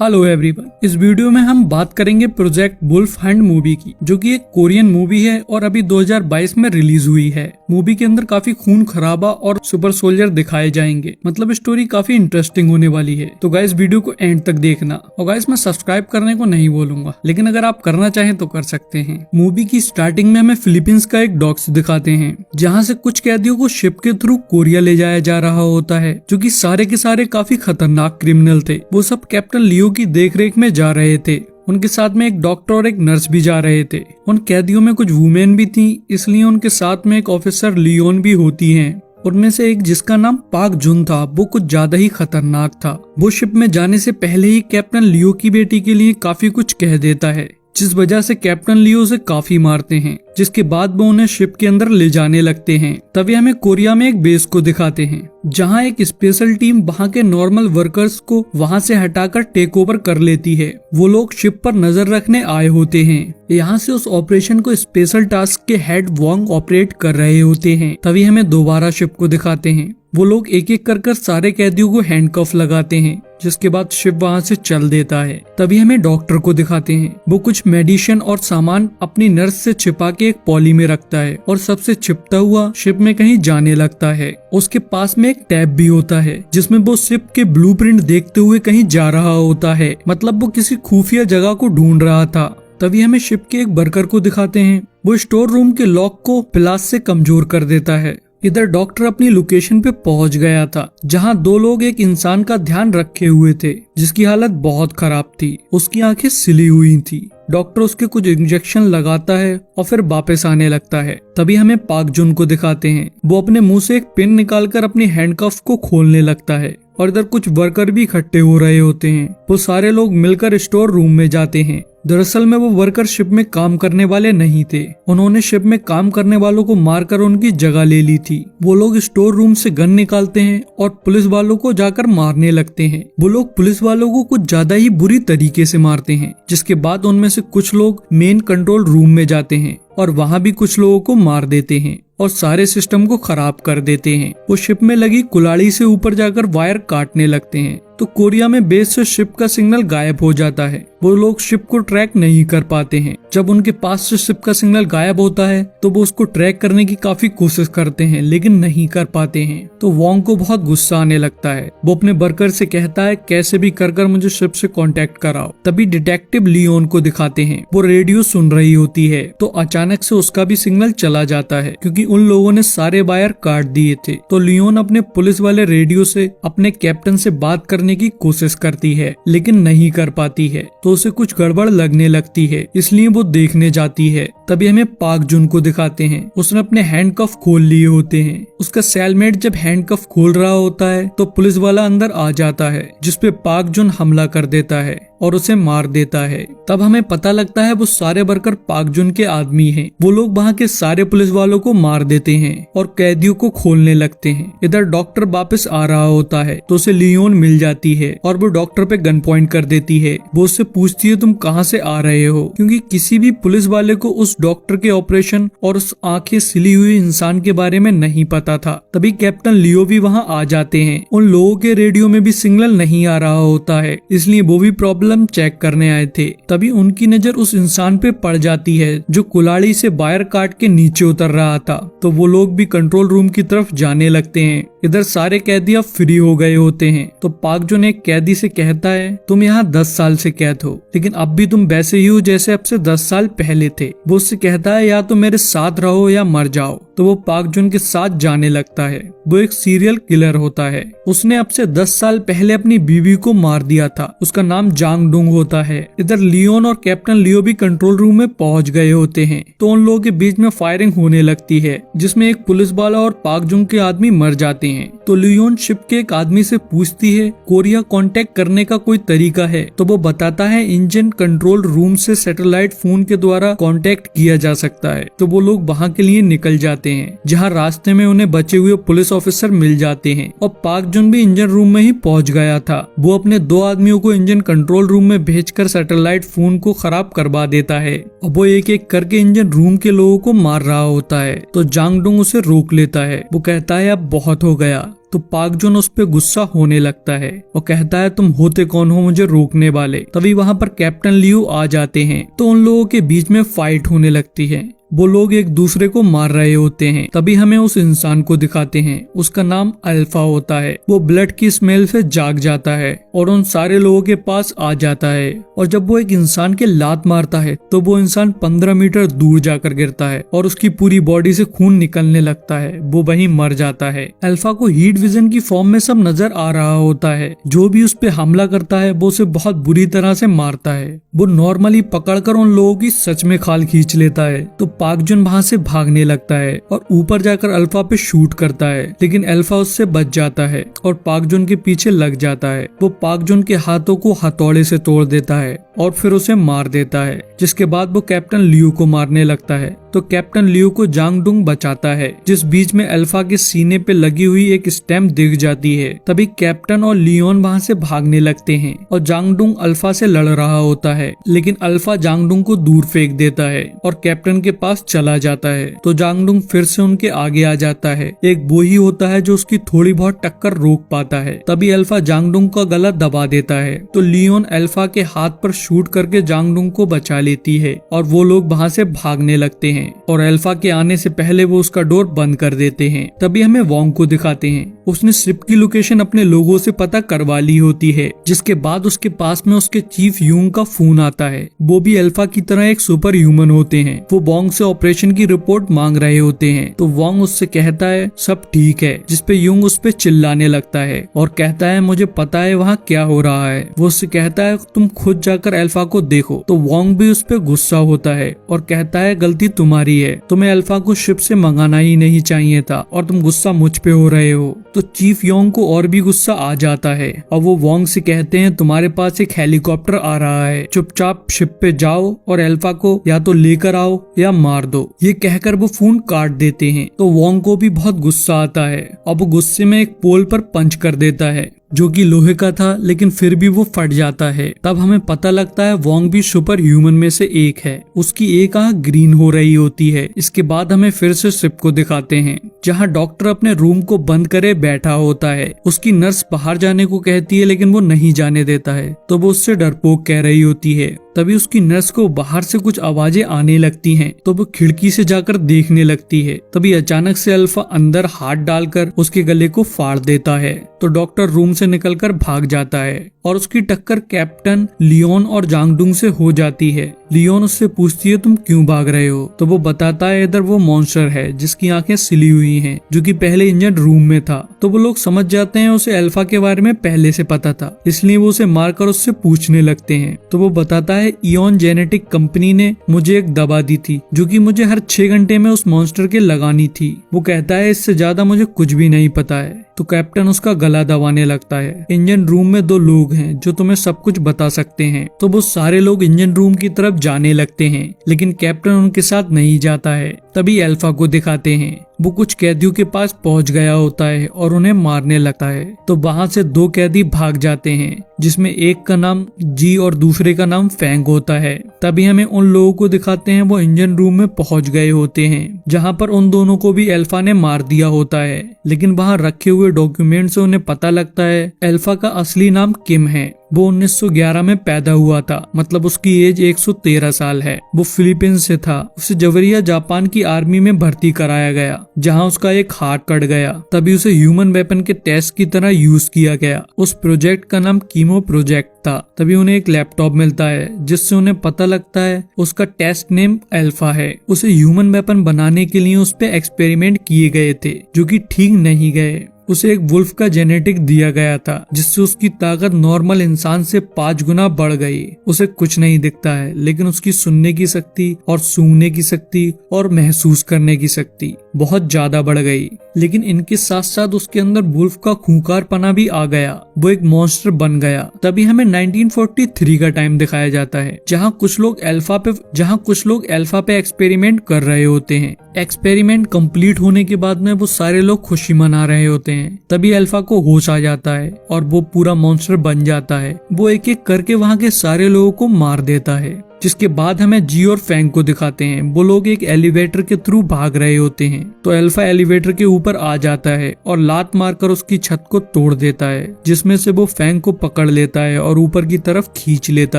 Hello everyone, इस video में हम बात करेंगे प्रोजेक्ट वुल्फ हंट मूवी की, जो कि एक कोरियन मूवी है और अभी 2022 में रिलीज हुई है। मूवी के अंदर काफी खून खराबा और सुपर सोल्जर दिखाए जाएंगे। मतलब स्टोरी काफी इंटरेस्टिंग होने वाली है। तो गाइस वीडियो को एंड तक देखना। और गाइस मैं सब्सक्राइब करने को नहीं बोलूंगा, लेकिन अगर आप करना चाहें तो कर सकते हैं। मूवी की स्टार्टिंग में हमें फिलीपींस का एक डॉक्स दिखाते हैं, जहाँ से कुछ कैदियों को शिप के थ्रू कोरिया ले जाया जा रहा होता है, जो कि सारे के सारे काफी खतरनाक क्रिमिनल थे। वो सब कैप्टन लियो की देखरेख में जा रहे थे। उनके साथ में एक डॉक्टर और एक नर्स भी जा रहे थे। उन कैदियों में कुछ वुमेन भी थी, इसलिए उनके साथ में एक ऑफिसर लियोन भी होती हैं। उनमें से एक जिसका नाम पाक जुन था, वो कुछ ज्यादा ही खतरनाक था। वो शिप में जाने से पहले ही कैप्टन लियो की बेटी के लिए काफी कुछ कह देता है, जिस वजह से कैप्टन लियो उसे काफी मारते हैं, जिसके बाद वो उन्हें शिप के अंदर ले जाने लगते हैं। तभी हमें कोरिया में एक बेस को दिखाते हैं, जहां एक स्पेशल टीम वहां के नॉर्मल वर्कर्स को वहां से हटाकर टेक ओवर कर लेती है। वो लोग शिप पर नजर रखने आए होते हैं। यहाँ से उस ऑपरेशन को स्पेशल टास्क के हेड वोंग ऑपरेट कर रहे होते हैं। तभी हमें दोबारा शिप को दिखाते हैं। वो लोग एक एक कर सारे कैदियों को हैंडकफ लगाते हैं, जिसके बाद शिप वहाँ से चल देता है। तभी हमें डॉक्टर को दिखाते हैं। वो कुछ मेडिसिन और सामान अपनी नर्स से छिपा के एक पॉली में रखता है और सबसे छिपता हुआ शिप में कहीं जाने लगता है। उसके पास में एक टैब भी होता है, जिसमें वो शिप के ब्लूप्रिंट देखते हुए कहीं जा रहा होता है। मतलब वो किसी खुफिया जगह को ढूंढ रहा था। तभी हमें शिप के एक वर्कर को दिखाते हैं। वो स्टोर रूम के लॉक को प्लास से कमजोर कर देता है। इधर डॉक्टर अपनी लोकेशन पे पहुंच गया था, जहां दो लोग एक इंसान का ध्यान रखे हुए थे, जिसकी हालत बहुत खराब थी। उसकी आंखें सिली हुई थी। डॉक्टर उसके कुछ इंजेक्शन लगाता है और फिर वापस आने लगता है। तभी हमें पाक जुन को दिखाते हैं। वो अपने मुंह से एक पिन निकालकर अपनी हैंडकफ को खोलने लगता है और इधर कुछ वर्कर भी इकट्ठे हो रहे होते हैं। वो सारे लोग मिलकर स्टोर रूम में जाते हैं। दरअसल में वो वर्कर शिप में काम करने वाले नहीं थे। उन्होंने शिप में काम करने वालों को मारकर उनकी जगह ले ली थी। वो लोग स्टोर रूम से गन निकालते हैं और पुलिस वालों को जाकर मारने लगते हैं। वो लोग पुलिस वालों को कुछ ज्यादा ही बुरी तरीके से मारते हैं, जिसके बाद उनमें से कुछ लोग मेन कंट्रोल रूम में जाते हैं और वहाँ भी कुछ लोगों को मार देते हैं और सारे सिस्टम को खराब कर देते हैं। वो शिप में लगी कुल्हाड़ी से ऊपर जाकर वायर काटने लगते हैं। तो कोरिया में बेस से शिप का सिग्नल गायब हो जाता है। वो लोग शिप को ट्रैक नहीं कर पाते हैं। जब उनके पास से शिप का सिग्नल गायब होता है तो वो उसको ट्रैक करने की काफी कोशिश करते हैं, लेकिन नहीं कर पाते हैं। तो वोंग को बहुत गुस्सा आने लगता है। वो अपने वर्कर से कहता है, कैसे भी कर मुझे शिप से कांटेक्ट कराओ। तभी डिटेक्टिव लियोन को दिखाते हैं। वो रेडियो सुन रही होती है, तो अचानक से उसका भी सिग्नल चला जाता है, क्योंकि उन लोगों ने सारे वायर काट दिए थे। तो लियोन अपने पुलिस वाले रेडियो से अपने कैप्टन से बात करने की कोशिश करती है, लेकिन नहीं कर पाती है। तो उसे कुछ गड़बड़ लगने लगती है, इसलिए वो देखने जाती है। तभी हमें पाक जुन को दिखाते हैं। उसने अपने हैंडकफ खोल लिए होते हैं। उसका सेलमेट जब हैंडकफ खोल रहा होता है तो पुलिस वाला अंदर आ जाता है, जिसपे पाक जुन हमला कर देता है और उसे मार देता है। तब हमें पता लगता है वो सारे वर्कर पाक जुन के आदमी हैं। वो लोग वहाँ के सारे पुलिस वालों को मार देते हैं और कैदियों को खोलने लगते हैं। इधर डॉक्टर वापस आ रहा होता है, तो उसे लियोन मिल जाती है और वो डॉक्टर पे गन पॉइंट कर देती है। वो उससे पूछती है, तुम कहाँ से आ रहे हो, क्योंकि किसी भी पुलिस वाले को उस डॉक्टर के ऑपरेशन और उस आंखें सिली हुई इंसान के बारे में नहीं पता था। तभी कैप्टन लियो भी वहाँ आ जाते हैं। उन लोगों के रेडियो में भी सिग्नल नहीं आ रहा होता है, इसलिए वो भी प्रॉब्लम चेक करने आए थे। तभी उनकी नजर उस इंसान पे पड़ जाती है जो कुल्हाड़ी से वायर काट के नीचे उतर रहा था। तो वो लोग भी कंट्रोल रूम की तरफ जाने लगते हैं। इधर सारे कैदी अब फ्री हो गए होते हैं। तो पाक जुन एक कैदी से कहता है, तुम यहाँ 10 साल से कैद हो, लेकिन अब भी तुम वैसे ही हो जैसे अब से 10 साल पहले थे। वो उससे कहता है, या तो मेरे साथ रहो या मर जाओ। तो वो पाक जुन के साथ जाने लगता है। वो एक सीरियल किलर होता है। उसने अब से 10 साल पहले अपनी बीवी को मार दिया था। उसका नाम जांग डुंग होता है। इधर लियोन और कैप्टन लियो भी कंट्रोल रूम में पहुंच गए होते हैं। तो उन लोगों के बीच में फायरिंग होने लगती है, जिसमें एक पुलिस वाला और पाक जुन के आदमी मर जाते हैं। तो लियोन शिप के एक आदमी से पूछती है, कोरिया कांटेक्ट करने का कोई तरीका है। तो वो बताता है, इंजन कंट्रोल रूम से सैटेलाइट फोन के द्वारा कांटेक्ट किया जा सकता है। तो वो लोग वहाँ के लिए निकल जाते हैं, जहाँ रास्ते में उन्हें बचे हुए पुलिस ऑफिसर मिल जाते हैं। और पाक जुन भी इंजन रूम में ही पहुंच गया था। वो अपने 2 आदमियों को इंजन कंट्रोल रूम में भेजकर सैटेलाइट फोन को खराब करवा देता है। अब वो एक एक करके इंजन रूम के लोगों को मार रहा होता है। तो जांग डुंग उसे रोक लेता है। वो कहता है, अब बहुत हो गया, तो पाक जुन उस पे गुस्सा होने लगता है और कहता है तुम होते कौन हो मुझे रोकने वाले। तभी वहाँ पर कैप्टन लियो आ जाते हैं तो उन लोगों के बीच में फाइट होने लगती है। वो लोग एक दूसरे को मार रहे होते हैं। तभी हमें उस इंसान को दिखाते हैं, उसका नाम अल्फा होता है। वो ब्लड की स्मेल से जाग जाता है और उन सारे लोगों के पास आ जाता है और जब वो एक इंसान के लात मारता है तो वो इंसान 15 मीटर दूर जाकर गिरता है और उसकी पूरी बॉडी से खून निकलने लगता है। वो वहीं मर जाता है। अल्फा को हीट विजन की फॉर्म में सब नजर आ रहा होता है। जो भी उस पे हमला करता है वो उसे बहुत बुरी तरह से मारता है। वो नॉर्मली पकड़कर उन लोगों की सच में खाल खींच लेता है। तो पाक जुन वहाँ से भागने लगता है और ऊपर जाकर अल्फा पे शूट करता है, लेकिन अल्फा उससे बच जाता है और पाक जुन के पीछे लग जाता है। वो पाक जुन के हाथों को हथौड़े से तोड़ देता है और फिर उसे मार देता है, जिसके बाद वो कैप्टन लियो को मारने लगता है। तो कैप्टन लियो को जांग डुंग बचाता है, जिस बीच में अल्फा के सीने पे लगी हुई एक स्टैम्प दिख जाती है। तभी कैप्टन और लियोन वहाँ से भागने लगते हैं और जांग डुंग अल्फा से लड़ रहा होता है, लेकिन अल्फा जांग डुंग को दूर फेंक देता है और कैप्टन के पास चला जाता है। तो जांग डुंग फिर से उनके आगे आ जाता है। एक वो ही होता है जो उसकी थोड़ी बहुत टक्कर रोक पाता है। तभी अल्फा जांग डुंग का गला दबा देता है तो लियोन अल्फा के हाथ पर शूट करके जांग डुंग को बचा लेती है और वो लोग वहाँ से भागने लगते हैं और अल्फा के आने से पहले वो उसका डोर बंद कर देते हैं। तभी हमें वोंग को दिखाते हैं। उसने शिप की लोकेशन अपने लोगों से पता करवा ली होती है, जिसके बाद उसके पास में उसके चीफ यूंग का फोन आता है। वो भी अल्फा की तरह एक सुपर ह्यूमन होते हैं। वो वोंग से ऑपरेशन की रिपोर्ट मांग रहे होते हैं तो वोंग उससे कहता है सब ठीक है, जिसपे यूंग उस पे चिल्लाने लगता है और कहता है मुझे पता है वहाँ क्या हो रहा है। वो उससे कहता है तुम खुद जाकर अल्फा को देखो। तो वोंग भी उस पे गुस्सा होता है और कहता है गलती तुम्हारी है, तुम्हें अल्फा को शिप से मंगाना ही नहीं चाहिए था और तुम गुस्सा मुझ पे हो रहे हो। तो चीफ योंग को और भी गुस्सा आ जाता है और वो वोंग से कहते हैं तुम्हारे पास एक हेलीकॉप्टर आ रहा है, चुपचाप शिप पे जाओ और अल्फा को या तो लेकर आओ या मार दो। ये कहकर वो फोन काट देते हैं। तो वोंग को भी बहुत गुस्सा आता है और वो गुस्से में एक पोल पर पंच कर देता है जो कि लोहे का था, लेकिन फिर भी वो फट जाता है। तब हमें पता लगता है वोंग भी सुपर ह्यूमन में से एक है। उसकी एक आंख ग्रीन हो रही होती है। इसके बाद हमें फिर से शिप को दिखाते हैं जहां डॉक्टर अपने रूम को बंद करे बैठा होता है। उसकी नर्स बाहर जाने को कहती है लेकिन वो नहीं जाने देता है, तो वो उससे डरपोक कह रही होती है। तभी उसकी नर्स को बाहर से कुछ आवाजें आने लगती हैं, तो वो खिड़की से जाकर देखने लगती है। तभी अचानक से अल्फा अंदर हाथ डालकर उसके गले को फाड़ देता है। तो डॉक्टर रूम से निकलकर भाग जाता है और उसकी टक्कर कैप्टन लियोन और जांग डुंग से हो जाती है। लियोन उससे पूछती है तुम क्यों भाग रहे हो? तो वो बताता है इधर वो मॉन्स्टर है जिसकी आंखें सिली हुई हैं, जो कि पहले इंजन रूम में था। तो वो लोग समझ जाते हैं उसे अल्फा के बारे में पहले से पता था, इसलिए वो उसे मारकर उससे पूछने लगते हैं। तो वो बताता है इयन जेनेटिक कंपनी ने मुझे एक दवा दी थी जो कि मुझे हर 6 घंटे में उस मॉन्स्टर के लगानी थी। वो कहता है इससे ज्यादा मुझे कुछ भी नहीं पता है। तो कैप्टन उसका गला दबाने लगता है। इंजन रूम में 2 लोग हैं जो तुम्हें सब कुछ बता सकते हैं। तो वो सारे लोग इंजन रूम की तरफ जाने लगते हैं, लेकिन कैप्टन उनके साथ नहीं जाता है। तभी अल्फा को दिखाते हैं। वो कुछ कैदियों के पास पहुंच गया होता है और उन्हें मारने लगता है। तो वहां से 2 कैदी भाग जाते हैं, जिसमें एक का नाम जी और दूसरे का नाम फैंग होता है। तभी हमें उन लोगों को दिखाते हैं, वो इंजन रूम में पहुंच गए होते हैं, जहां पर उन दोनों को भी अल्फा ने मार दिया होता है। लेकिन वहां रखे हुए डॉक्यूमेंट से उन्हें पता लगता है अल्फा का असली नाम किम है। वो 1911 में पैदा हुआ था, मतलब उसकी एज 113 साल है। वो फिलीपींस से था। उसे जवरिया जापान की आर्मी में भर्ती कराया गया, जहां उसका एक हाथ कट गया। तभी उसे ह्यूमन वेपन के टेस्ट की तरह यूज किया गया। उस प्रोजेक्ट का नाम कीमो प्रोजेक्ट था। तभी उन्हें एक लैपटॉप मिलता है जिससे उन्हें पता लगता है उसका टेस्ट नेम अल्फा है। उसे ह्यूमन वेपन बनाने के लिए उस पे एक्सपेरिमेंट किए गए थे जो कि ठीक नहीं गए। उसे एक वुल्फ का जेनेटिक दिया गया था जिससे उसकी ताकत नॉर्मल इंसान से 5 गुना बढ़ गई। उसे कुछ नहीं दिखता है, लेकिन उसकी सुनने की शक्ति और सूंघने की शक्ति और महसूस करने की शक्ति बहुत ज्यादा बढ़ गई। लेकिन इनके साथ साथ उसके अंदर वुल्फ का खूंखारपना भी आ गया। वो एक मॉन्स्टर बन गया। तभी हमें 1943 का टाइम दिखाया जाता है, जहाँ कुछ लोग अल्फा पे एक्सपेरिमेंट कर रहे होते हैं। एक्सपेरिमेंट कंप्लीट होने के बाद में वो सारे लोग खुशी मना रहे होते हैं। तभी अल्फा को होश आ जाता है और वो पूरा मॉन्स्टर बन जाता है। वो एक एक करके वहाँ के सारे लोगों को मार देता है जिसके बाद हमें जी और फैंग को दिखाते हैं। वो लोग एक एलिवेटर के थ्रू भाग रहे होते हैं तो अल्फा एलिवेटर के ऊपर आ जाता है और लात मारकर उसकी छत को तोड़ देता है, जिसमें से वो फैंग को पकड़ लेता है और ऊपर की तरफ खींच लेता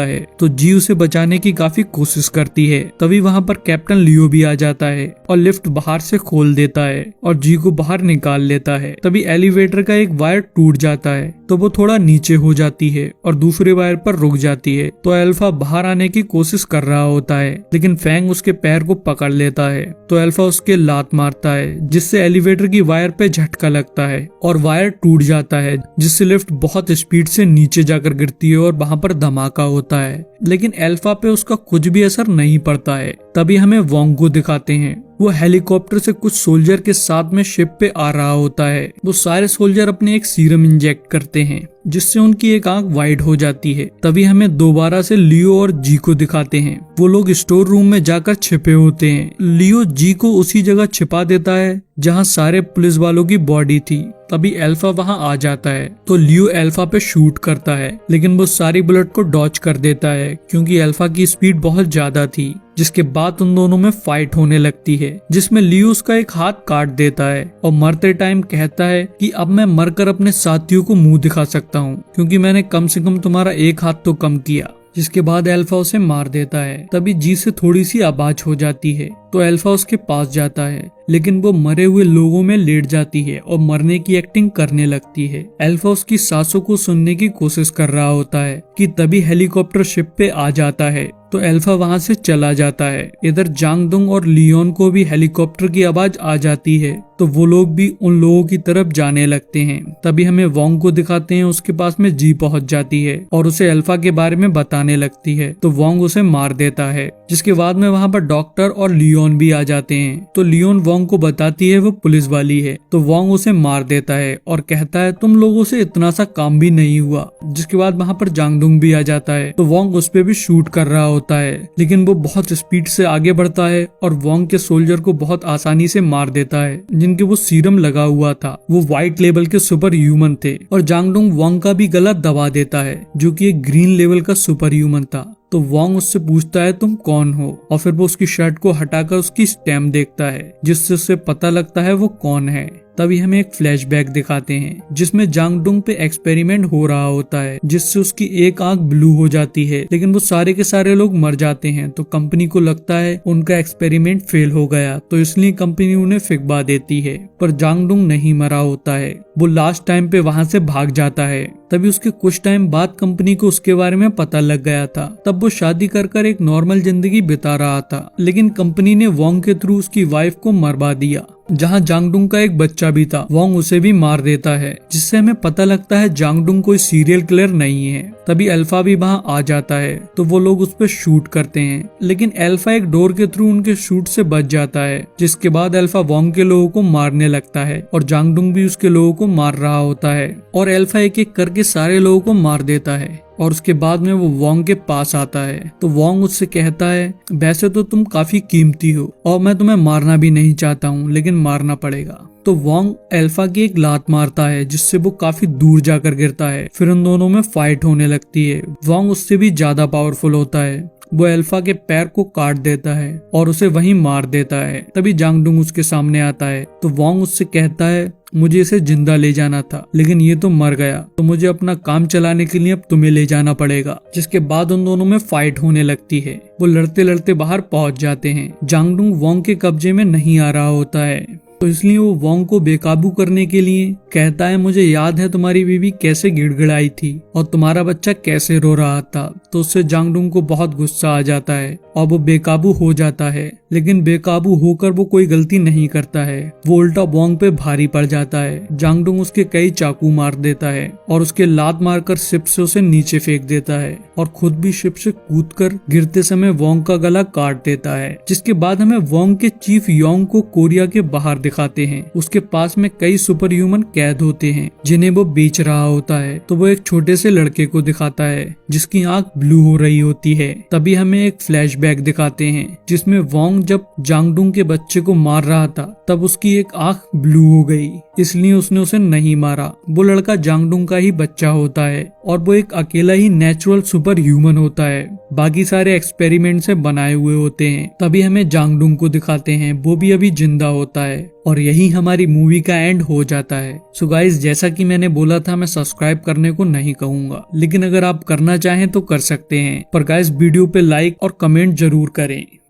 है। तो जी उसे बचाने की काफी कोशिश करती है। तभी वहाँ पर कैप्टन लियो भी आ जाता है और लिफ्ट बाहर से खोल देता है और जी को बाहर निकाल लेता है। तभी एलिवेटर का एक वायर टूट जाता है तो वो थोड़ा नीचे हो जाती है और दूसरे वायर पर रुक जाती है। तो अल्फा बाहर आने की कोशिश कर रहा होता है, लेकिन फैंग उसके पैर को पकड़ लेता है। तो अल्फा उसके लात मारता है, जिससे एलिवेटर की वायर पे झटका लगता है और वायर टूट जाता है, जिससे लिफ्ट बहुत स्पीड से नीचे जाकर गिरती है और वहाँ पर धमाका होता है। लेकिन अल्फा पे उसका कुछ भी असर नहीं पड़ता है। तभी हमें वोंग को दिखाते हैं। वो हेलीकॉप्टर से कुछ सोल्जर के साथ में शिप पे आ रहा होता है। वो सारे सोल्जर अपने एक सीरम इंजेक्ट करते हैं, जिससे उनकी एक आंख वाइड हो जाती है। तभी हमें दोबारा से लियो और जी को दिखाते हैं। वो लोग स्टोर रूम में जाकर छिपे होते हैं। लियो जी को उसी जगह छिपा देता है जहां सारे पुलिस वालों की बॉडी थी। तभी अल्फा वहां आ जाता है तो लियो अल्फा पे शूट करता है, लेकिन वो सारी बुलेट को डॉच कर देता है क्योंकि अल्फा की स्पीड बहुत ज्यादा थी। जिसके बाद उन दोनों में फाइट होने लगती है, जिसमें लियो उसका एक हाथ काट देता है और मरते टाइम कहता है कि अब मैं मरकर अपने साथियों को मुंह दिखा सकता हूँ, क्योंकि मैंने कम से कम तुम्हारा एक हाथ तो कम किया। जिसके बाद अल्फा उसे मार देता है। तभी जी से थोड़ी सी आवाज हो जाती है तो अल्फा उसके पास जाता है, लेकिन वो मरे हुए लोगों में लेट जाती है और मरने की एक्टिंग करने लगती है। अल्फा उसकी सांसों को सुनने की कोशिश कर रहा होता है कि तभी हेलीकॉप्टर शिप पे आ जाता है तो अल्फा वहां से चला जाता है। इधर जांगडुंग और लियोन को भी हेलीकॉप्टर की आवाज आ जाती है तो वो लोग भी उन लोगों की तरफ जाने लगते हैं। तभी हमें वोंग को दिखाते हैं। उसके पास में जी पहुंच जाती है और उसे अल्फा के बारे में बताने लगती है तो वोंग उसे मार देता है। जिसके बाद में वहाँ पर डॉक्टर और लियोन भी आ जाते हैं तो लियोन वोंग को बताती है वो पुलिस वाली है। तो वोंग उसे मार देता है और कहता है तुम लोगों से इतना सा काम भी नहीं हुआ। जिसके बाद वहाँ पर जांगडुंग भी आ जाता है तो वोंग उस पे भी शूट कर रहा होता है, लेकिन वो बहुत स्पीड से आगे बढ़ता है और वोंग के सोल्जर को बहुत आसानी से मार देता है, जिनके वो सीरम लगा हुआ था। वो व्हाइट लेवल के सुपर ह्यूमन थे और जांगडुंग वोंग का भी गला दबा देता है, जो कि एक ग्रीन लेवल का सुपर ह्यूमन था। तो वोंग उससे पूछता है तुम कौन हो, और फिर वो उसकी शर्ट को हटाकर उसकी स्टैम्प देखता है, जिससे उसे पता लगता है वो कौन है। तभी हमें एक फ्लैशबैक दिखाते हैं जिसमें जांगडुंग पे एक्सपेरिमेंट हो रहा होता है, जिससे उसकी एक आंख ब्लू हो जाती है, लेकिन वो सारे के सारे लोग मर जाते हैं। तो कंपनी को लगता है उनका एक्सपेरिमेंट फेल हो गया, तो इसलिए कंपनी उन्हें फिकवा देती है। पर जांगडुंग नहीं मरा होता है, वो लास्ट टाइम पे वहाँ से भाग जाता है। तभी उसके कुछ टाइम बाद कंपनी को उसके बारे में पता लग गया था। तब वो शादी कर एक नॉर्मल जिंदगी बिता रहा था, लेकिन कंपनी ने वोंग के थ्रू उसकी वाइफ को मरवा दिया। जहाँ जांगडुंग का एक बच्चा भी था, वोंग उसे भी मार देता है, जिससे हमें पता लगता है जांगडुंग कोई सीरियल किलर नहीं है। तभी अल्फा भी वहाँ आ जाता है तो वो लोग उस पर शूट करते हैं, लेकिन अल्फा एक डोर के थ्रू उनके शूट से बच जाता है। जिसके बाद अल्फा वोंग के लोगों को मारने लगता है और जांगडुंग भी उसके लोगों को मार रहा होता है और अल्फा एक एक करके सारे लोगों को मार देता है। और उसके बाद में वो वोंग के पास आता है तो वोंग उससे कहता है वैसे तो तुम काफी कीमती हो और मैं तुम्हें मारना भी नहीं चाहता हूँ, लेकिन मारना पड़ेगा। तो वोंग अल्फा की एक लात मारता है, जिससे वो काफी दूर जाकर गिरता है। फिर उन दोनों में फाइट होने लगती है। वोंग उससे भी ज्यादा पावरफुल होता है। वो अल्फा के पैर को काट देता है और उसे वहीं मार देता है। तभी जांगडुंग उसके सामने आता है तो वोंग उससे कहता है मुझे इसे जिंदा ले जाना था, लेकिन ये तो मर गया, तो मुझे अपना काम चलाने के लिए अब तुम्हें ले जाना पड़ेगा। जिसके बाद उन दोनों में फाइट होने लगती है। वो लड़ते लड़ते बाहर पहुंच जाते हैं। जांगडुंग वोंग के कब्जे में नहीं आ रहा होता है, तो इसलिए वो वोंग को बेकाबू करने के लिए कहता है मुझे याद है तुम्हारी बीवी कैसे गिड़गिड़ाई थी और तुम्हारा बच्चा कैसे रो रहा था। तो उससे जांगडुंग को बहुत गुस्सा आ जाता है और वो बेकाबू हो जाता है, लेकिन बेकाबू होकर वो कोई गलती नहीं करता है। वो उल्टा वोंग पे भारी पड़ जाता है। जांगडुंग उसके कई चाकू मार देता है और उसके लात मारकर शिप से उसे नीचे फेंक देता है और खुद भी शिप से कूदकर गिरते समय वोंग का गला काट देता है। जिसके बाद हमें वोंग के चीफ योंग को कोरिया के बाहर दिखाते हैं। उसके पास में कई सुपर ह्यूमन कैद होते हैं जिन्हें वो बेच रहा होता है। तो वो एक छोटे से लड़के को दिखाता है जिसकी आंख ब्लू हो रही होती है। तभी हमें एक फ्लैशबैक दिखाते हैं जिसमें वोंग जब जांगडुंग के बच्चे को मार रहा था तब उसकी एक आंख ब्लू हो गई, इसलिए उसने उसे नहीं मारा। वो लड़का जांगडुंग का ही बच्चा होता है और वो एक अकेला ही नेचुरल सुपर ह्यूमन होता है, बाकी सारे एक्सपेरिमेंट से बनाए हुए होते हैं। तभी हमें जांगडुंग को दिखाते हैं, वो भी अभी जिंदा होता है और यही हमारी मूवी का एंड हो जाता है। सो गाइस, जैसा कि मैंने बोला था, मैं सब्सक्राइब करने को नहीं कहूंगा, लेकिन अगर आप करना चाहें तो कर सकते हैं। पर गाइस, वीडियो पे लाइक और कमेंट जरूर करें।